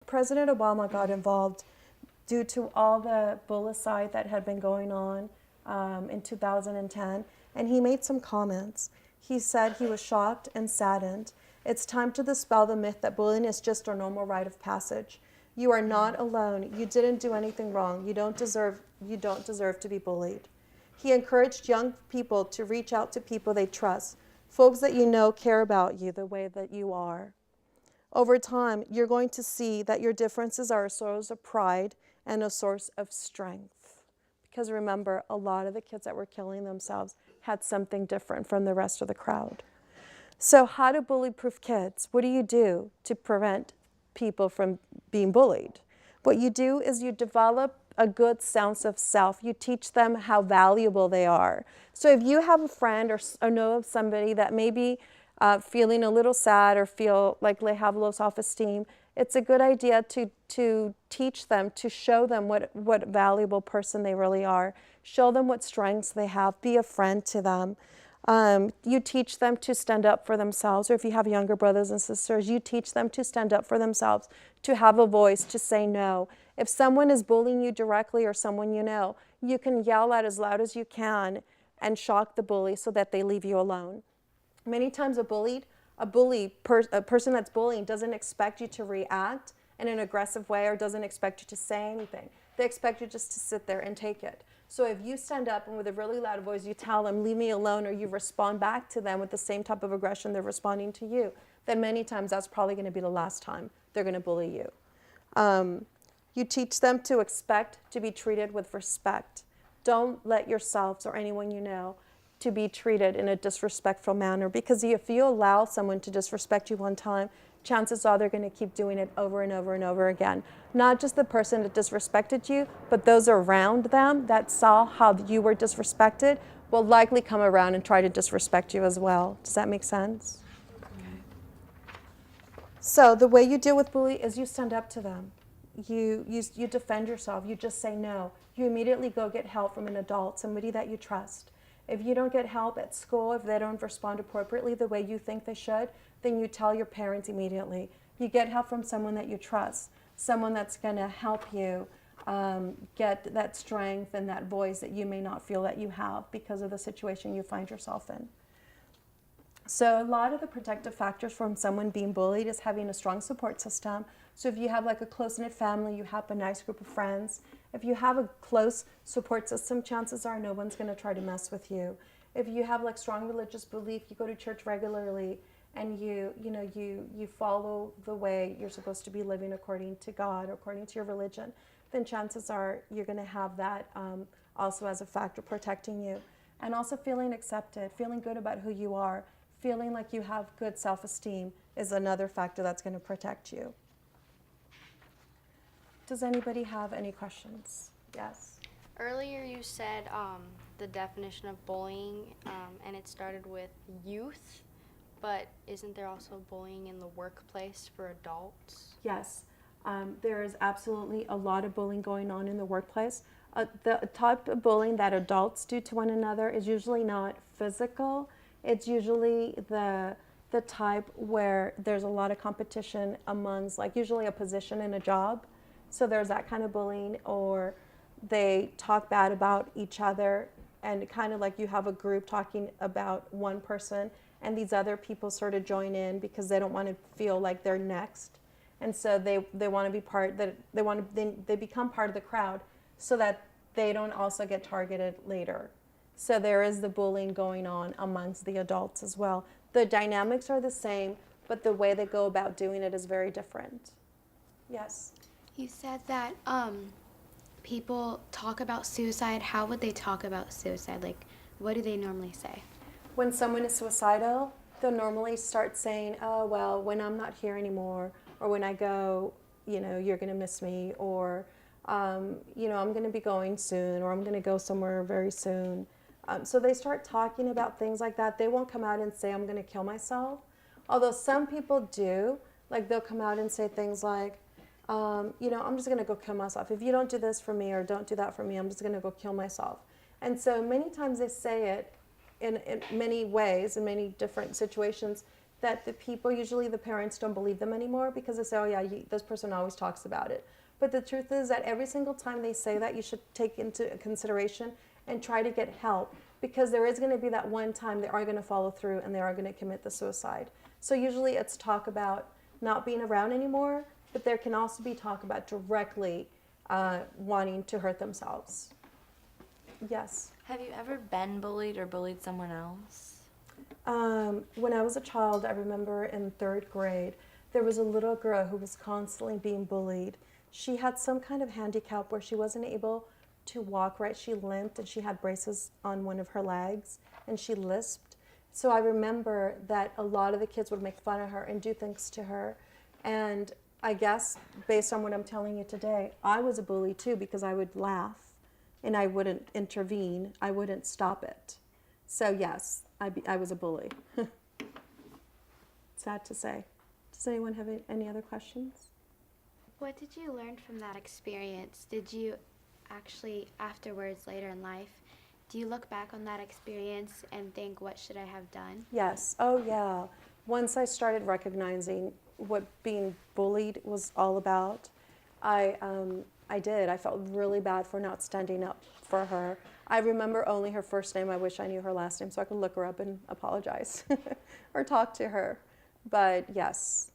President Obama got involved due to all the bullicide that had been going on in 2010, and he made some comments. He said he was shocked and saddened. It's time to dispel the myth that bullying is just a normal rite of passage. You are not alone. You didn't do anything wrong. You don't deserve to be bullied. He encouraged young people to reach out to people they trust, folks that you know care about you the way that you are. Over time, you're going to see that your differences are a source of pride and a source of strength. Because remember, a lot of the kids that were killing themselves had something different from the rest of the crowd. So how do bully-proof kids? What do you do to prevent people from being bullied? What you do is you develop a good sense of self. You teach them how valuable they are. So if you have a friend or know of somebody that may be feeling a little sad or feel like they have low self-esteem, it's a good idea to teach them, to show them what valuable person they really are. Show them what strengths they have. Be a friend to them. You teach them to stand up for themselves, or if you have younger brothers and sisters, you teach them to stand up for themselves, to have a voice, to say no. If someone is bullying you directly or someone you know, you can yell out as loud as you can and shock the bully so that they leave you alone. Many times a person that's bullying doesn't expect you to react in an aggressive way or doesn't expect you to say anything. They expect you just to sit there and take it. So if you stand up and with a really loud voice you tell them, leave me alone, or you respond back to them with the same type of aggression they're responding to you, then many times that's probably going to be the last time they're going to bully you. You teach them to expect to be treated with respect. Don't let yourselves or anyone you know to be treated in a disrespectful manner, because if you allow someone to disrespect you one time, chances are they're going to keep doing it over and over and over again. Not just the person that disrespected you, but those around them that saw how you were disrespected will likely come around and try to disrespect you as well. Does that make sense? Okay. So the way you deal with bully is you stand up to them. You defend yourself. You just say no. You immediately go get help from an adult, somebody that you trust. If you don't get help at school, if they don't respond appropriately the way you think they should, then you tell your parents immediately. You get help from someone that you trust, someone that's going to help you get that strength and that voice that you may not feel that you have because of the situation you find yourself in. So a lot of the protective factors from someone being bullied is having a strong support system. So if you have like a close-knit family, you have a nice group of friends. If you have a close support system, chances are no one's going to try to mess with you. If you have like strong religious belief, you go to church regularly, and you follow the way you're supposed to be living according to God, according to your religion, then chances are you're going to have that also as a factor protecting you. And also feeling accepted, feeling good about who you are, feeling like you have good self-esteem is another factor that's going to protect you. Does anybody have any questions? Yes? Earlier you said the definition of bullying, and it started with youth, but isn't there also bullying in the workplace for adults? Yes. There is absolutely a lot of bullying going on in the workplace. The type of bullying that adults do to one another is usually not physical. It's usually the type where there's a lot of competition amongst, like usually a position in a job. So there's that kind of bullying, or they talk bad about each other, and kind of like you have a group talking about one person, and these other people sort of join in because they don't want to feel like they're next. And so they want to be they become part of the crowd so that they don't also get targeted later. So there is the bullying going on amongst the adults as well. The dynamics are the same, but the way they go about doing it is very different. Yes? You said that people talk about suicide. How would they talk about suicide? Like, what do they normally say? When someone is suicidal, they'll normally start saying, oh, well, when I'm not here anymore, or when I go, you're going to miss me, or, I'm going to be going soon, or I'm going to go somewhere very soon. So they start talking about things like that. They won't come out and say, I'm going to kill myself. Although some people do, like they'll come out and say things like, I'm just going to go kill myself. If you don't do this for me or don't do that for me, I'm just going to go kill myself. And so many times they say it in many ways, in many different situations, that the people, usually the parents, don't believe them anymore because they say, oh yeah, this person always talks about it. But the truth is that every single time they say that, you should take into consideration and try to get help, because there is going to be that one time they are going to follow through and they are going to commit the suicide. So usually it's talk about not being around anymore, but there can also be talk about directly wanting to hurt themselves. Yes. Have you ever been bullied or bullied someone else? When I was a child, I remember in 3rd grade, there was a little girl who was constantly being bullied. She had some kind of handicap where she wasn't able to walk right. She limped, and she had braces on one of her legs, and she lisped. So I remember that a lot of the kids would make fun of her and do things to her. And I guess, based on what I'm telling you today, I was a bully too, because I would laugh and I wouldn't intervene. I wouldn't stop it. So yes, I was a bully. Sad to say. Does anyone have any other questions? What did you learn from that experience? Did you actually, afterwards, later in life, do you look back on that experience and think, what should I have done? Yes. Oh, yeah. Once I started recognizing what being bullied was all about, I did. I felt really bad for not standing up for her. I remember only her first name. I wish I knew her last name so I could look her up and apologize or talk to her. But yes,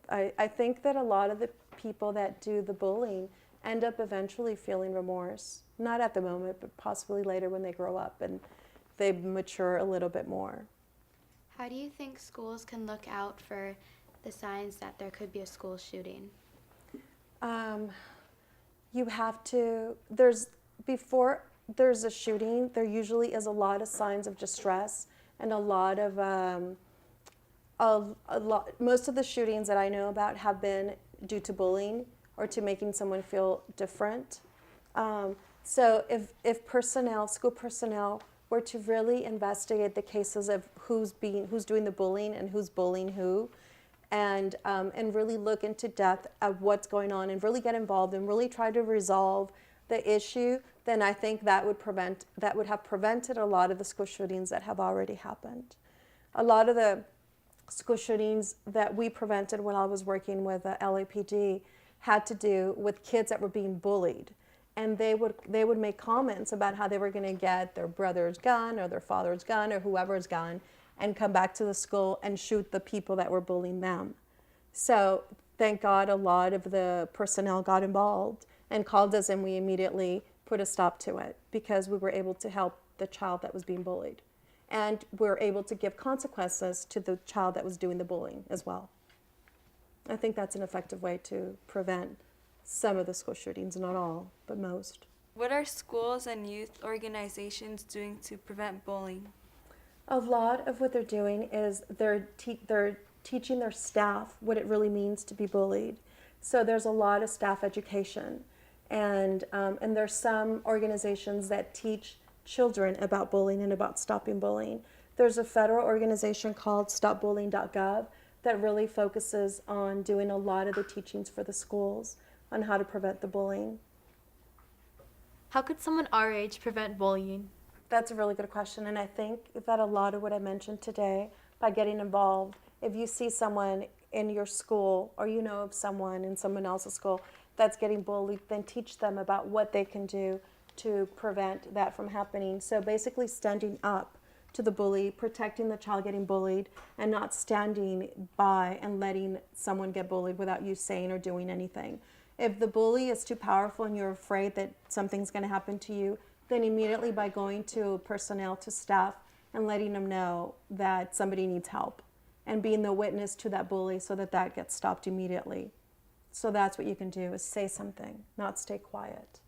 I think that a lot of the people that do the bullying end up eventually feeling remorse. Not at the moment, but possibly later when they grow up and they mature a little bit more. How do you think schools can look out for the signs that there could be a school shooting? You have to, before there's a shooting, there usually is a lot of signs of distress and a lot of, most of the shootings that I know about have been due to bullying or to making someone feel different. So if school personnel were to really investigate the cases of who's doing the bullying and who's bullying who, and really look into depth at what's going on and really get involved and really try to resolve the issue, then I think that would have prevented a lot of the school shootings that have already happened. A lot of the school shootings that we prevented when I was working with LAPD had to do with kids that were being bullied. And they would make comments about how they were going to get their brother's gun or their father's gun or whoever's gun and come back to the school and shoot the people that were bullying them. So thank God a lot of the personnel got involved and called us, and we immediately put a stop to it because we were able to help the child that was being bullied. And we were able to give consequences to the child that was doing the bullying as well. I think that's an effective way to prevent some of the school shootings, not all, but most. What are schools and youth organizations doing to prevent bullying? A lot of what they're doing is they're teaching their staff what it really means to be bullied. So there's a lot of staff education. And there's some organizations that teach children about bullying and about stopping bullying. There's a federal organization called stopbullying.gov that really focuses on doing a lot of the teachings for the schools on how to prevent the bullying. How could someone our age prevent bullying? That's a really good question, and I think that a lot of what I mentioned today, by getting involved, if you see someone in your school or you know of someone in someone else's school that's getting bullied, then teach them about what they can do to prevent that from happening. So basically standing up to the bully, protecting the child getting bullied, and not standing by and letting someone get bullied without you saying or doing anything. If the bully is too powerful and you're afraid that something's going to happen to you, then immediately by going to personnel, to staff, and letting them know that somebody needs help and being the witness to that bully so that that gets stopped immediately. So that's what you can do, is say something, not stay quiet.